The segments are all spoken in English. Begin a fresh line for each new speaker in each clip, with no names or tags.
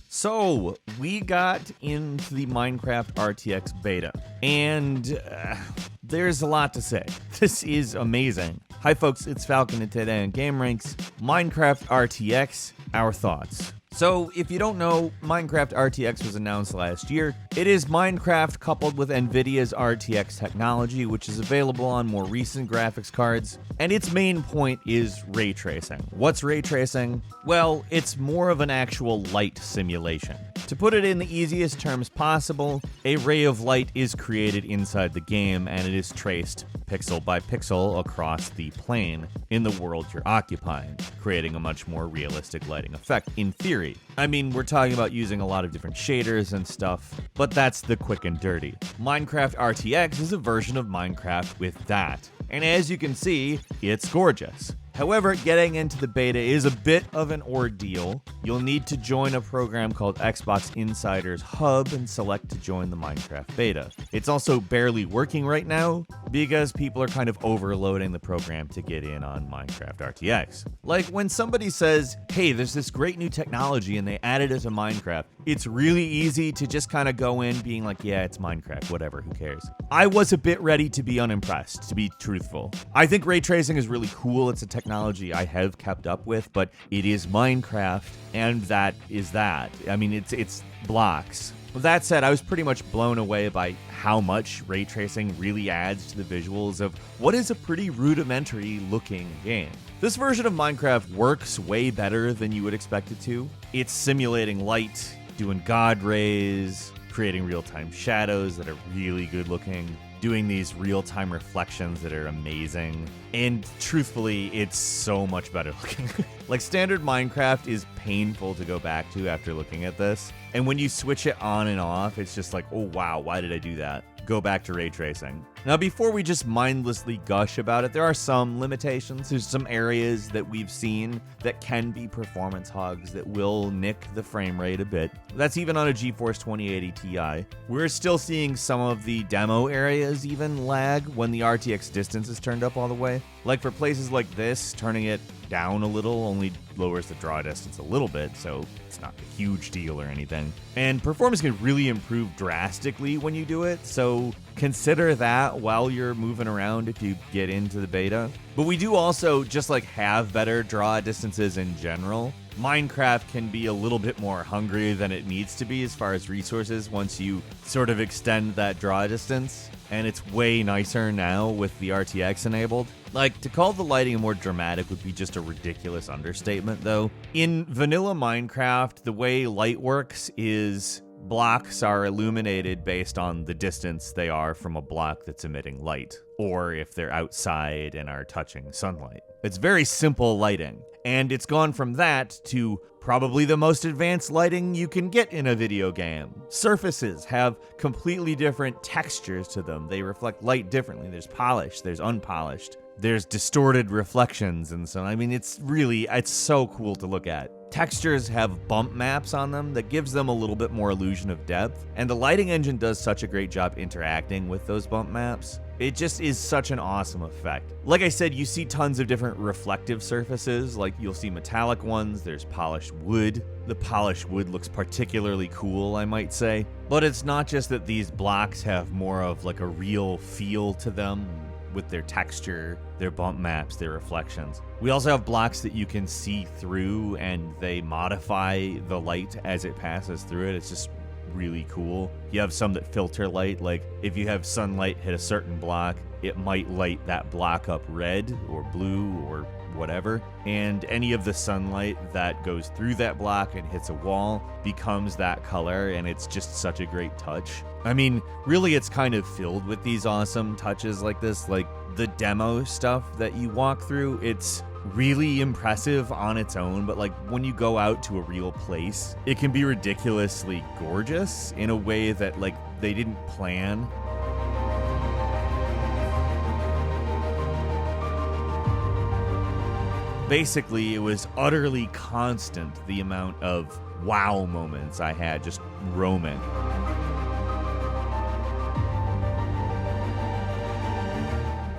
So, we got into the Minecraft RTX beta, and there's a lot to say. This is amazing. Hi folks, it's Falcon, and today on gameranx, Minecraft RTX, our thoughts. So, if you don't know, Minecraft RTX was announced last year. It is Minecraft coupled with NVIDIA's RTX technology, which is available on more recent graphics cards, and its main point is ray tracing. What's ray tracing? Well, it's more of an actual light simulation. To put it in the easiest terms possible, a ray of light is created inside the game, and it is traced pixel by pixel across the plane in the world you're occupying, creating a much more realistic lighting effect, in theory. I mean, we're talking about using a lot of different shaders and stuff, but that's the quick and dirty. Minecraft RTX is a version of Minecraft with that, and as you can see, it's gorgeous. However, getting into the beta is a bit of an ordeal. You'll need to join a program called Xbox Insiders Hub and select to join the Minecraft beta. It's also barely working right now because people are kind of overloading the program to get in on Minecraft RTX. Like when somebody says, hey, there's this great new technology and they added it to Minecraft, it's really easy to just kind of go in being like, yeah, it's Minecraft, whatever, who cares? I was a bit ready to be unimpressed, to be truthful. I think ray tracing is really cool. It's a technology I have kept up with, but it is Minecraft, and that is that. I mean, it's blocks. With that said, I was pretty much blown away by how much ray tracing really adds to the visuals of what is a pretty rudimentary looking game. This version of Minecraft works way better than you would expect it to. It's simulating light, doing god rays, creating real-time shadows that are really good looking, doing these real-time reflections that are amazing, and truthfully, it's so much better looking. Like, standard Minecraft is painful to go back to after looking at this, and when you switch it on and off, it's just like, oh wow, why did I do that? Go back to ray tracing. Now, before we just mindlessly gush about it, there are some limitations. There's some areas that we've seen that can be performance hogs that will nick the frame rate a bit. That's even on a GeForce 2080 Ti. We're still seeing some of the demo areas even lag when the RTX distance is turned up all the way. Like for places like this, turning it down a little only lowers the draw distance a little bit, so it's not a huge deal or anything. And performance can really improve drastically when you do it, so consider that while you're moving around if you get into the beta. But we do also just like have better draw distances in general. Minecraft can be a little bit more hungry than it needs to be as far as resources once you sort of extend that draw distance, and it's way nicer now with the RTX enabled. Like, to call the lighting more dramatic would be just a ridiculous understatement, though. In vanilla Minecraft, the way light works is blocks are illuminated based on the distance they are from a block that's emitting light, or if they're outside and are touching sunlight. It's very simple lighting, and it's gone from that to probably the most advanced lighting you can get in a video game. Surfaces have completely different textures to them. They reflect light differently. There's polished, there's unpolished, there's distorted reflections, and so, I mean, it's so cool to look at. Textures have bump maps on them that gives them a little bit more illusion of depth, and the lighting engine does such a great job interacting with those bump maps. It just is such an awesome effect. Like I said, you see tons of different reflective surfaces, like you'll see metallic ones, there's polished wood. The polished wood looks particularly cool, I might say. But it's not just that these blocks have more of like a real feel to them with their texture, their bump maps, their reflections. We also have blocks that you can see through, and they modify the light as it passes through it. It's just really cool. You have some that filter light, like if you have sunlight hit a certain block, it might light that block up red or blue or whatever, and any of the sunlight that goes through that block and hits a wall becomes that color, and it's just such a great touch. I mean, really, it's kind of filled with these awesome touches like this. Like the demo stuff that you walk through, it's really impressive on its own, but like when you go out to a real place, it can be ridiculously gorgeous in a way that like they didn't plan. Basically, it was utterly constant, the amount of wow moments I had just roaming.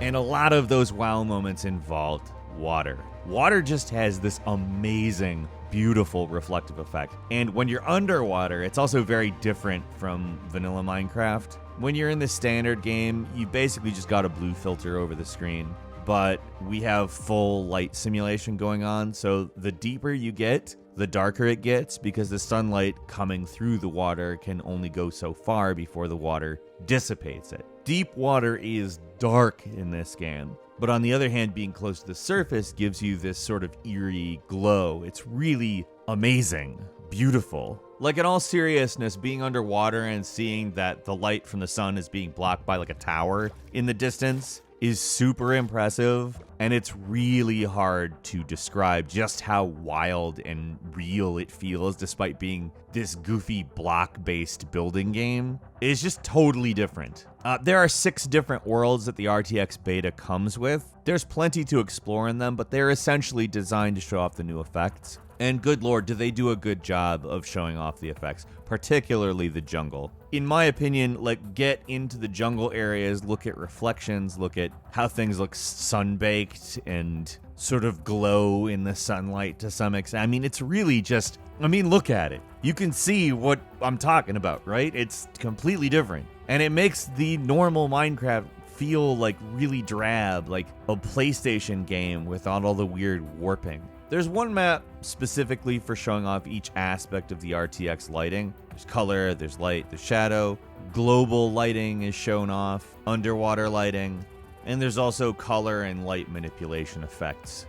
And a lot of those wow moments involved water. Water just has this amazing, beautiful reflective effect. And when you're underwater, it's also very different from vanilla Minecraft. When you're in the standard game, you basically just got a blue filter over the screen. But we have full light simulation going on, so the deeper you get, the darker it gets, because the sunlight coming through the water can only go so far before the water dissipates it. Deep water is dark in this game, but on the other hand, being close to the surface gives you this sort of eerie glow. It's really amazing, beautiful. Like, in all seriousness, being underwater and seeing that the light from the sun is being blocked by like a tower in the distance is super impressive, and it's really hard to describe just how wild and real it feels despite being this goofy block-based building game. It's just totally different. There are 6 different worlds that the RTX beta comes with. There's plenty to explore in them, but they're essentially designed to show off the new effects. And good lord, do they do a good job of showing off the effects, particularly the jungle. In my opinion, like, get into the jungle areas, look at reflections, look at how things look sun-baked and sort of glow in the sunlight to some extent. I mean, it's really just, look at it. You can see what I'm talking about, right? It's completely different. And it makes the normal Minecraft feel like really drab, like a PlayStation game without all the weird warping. There's one map specifically for showing off each aspect of the RTX lighting. There's color, there's light, there's shadow. Global lighting is shown off, underwater lighting, and there's also color and light manipulation effects.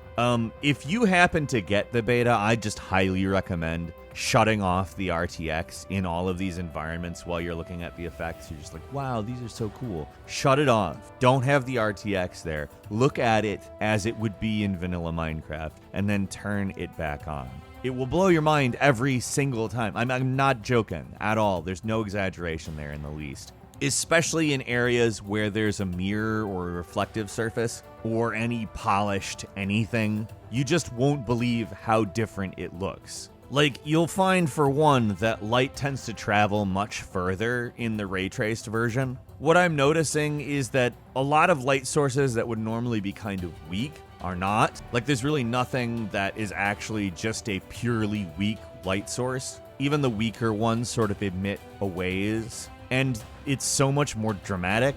If you happen to get the beta, I just highly recommend shutting off the RTX in all of these environments while you're looking at the effects. You're just like, wow, these are so cool. Shut it off. Don't have the RTX there. Look at it as it would be in vanilla Minecraft, and then turn it back on. It will blow your mind every single time. I'm not joking at all. There's no exaggeration there in the least. Especially in areas where there's a mirror or a reflective surface or any polished anything. You just won't believe how different it looks. Like, you'll find, for one, that light tends to travel much further in the ray traced version. What I'm noticing is that a lot of light sources that would normally be kind of weak are not. Like, there's really nothing that is actually just a purely weak light source. Even the weaker ones sort of emit a ways, and it's so much more dramatic.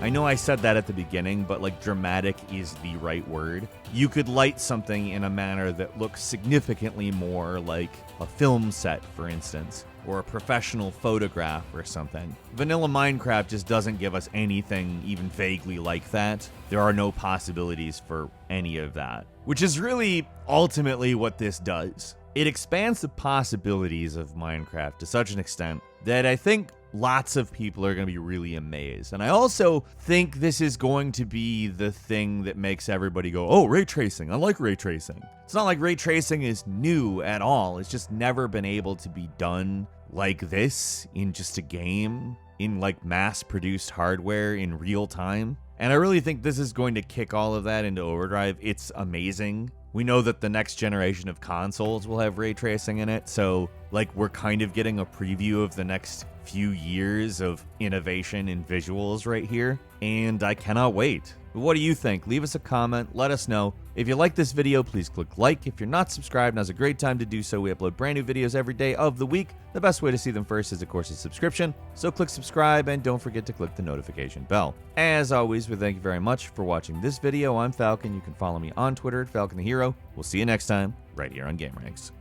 I know I said that at the beginning, but like, dramatic is the right word. You could light something in a manner that looks significantly more like a film set, for instance, or a professional photograph or something. Vanilla Minecraft just doesn't give us anything even vaguely like that. There are no possibilities for any of that, which is really ultimately what this does. It expands the possibilities of Minecraft to such an extent that I think lots of people are going to be really amazed. And I also think this is going to be the thing that makes everybody go, oh, ray tracing. I like ray tracing. It's not like ray tracing is new at all. It's just never been able to be done like this in just a game, in like mass-produced hardware in real time. And I really think this is going to kick all of that into overdrive. It's amazing. We know that the next generation of consoles will have ray tracing in it, so like, we're kind of getting a preview of the next few years of innovation in visuals right here, and I cannot wait. What do you think? Leave us a comment, let us know. If you like this video, please click like. If you're not subscribed, now's a great time to do so. We upload brand new videos every day of the week. The best way to see them first is, of course, a subscription. So click subscribe, and don't forget to click the notification bell. As always, we thank you very much for watching this video. I'm Falcon. You can follow me on Twitter at Falcon the Hero. We'll see you next time, right here on gameranx.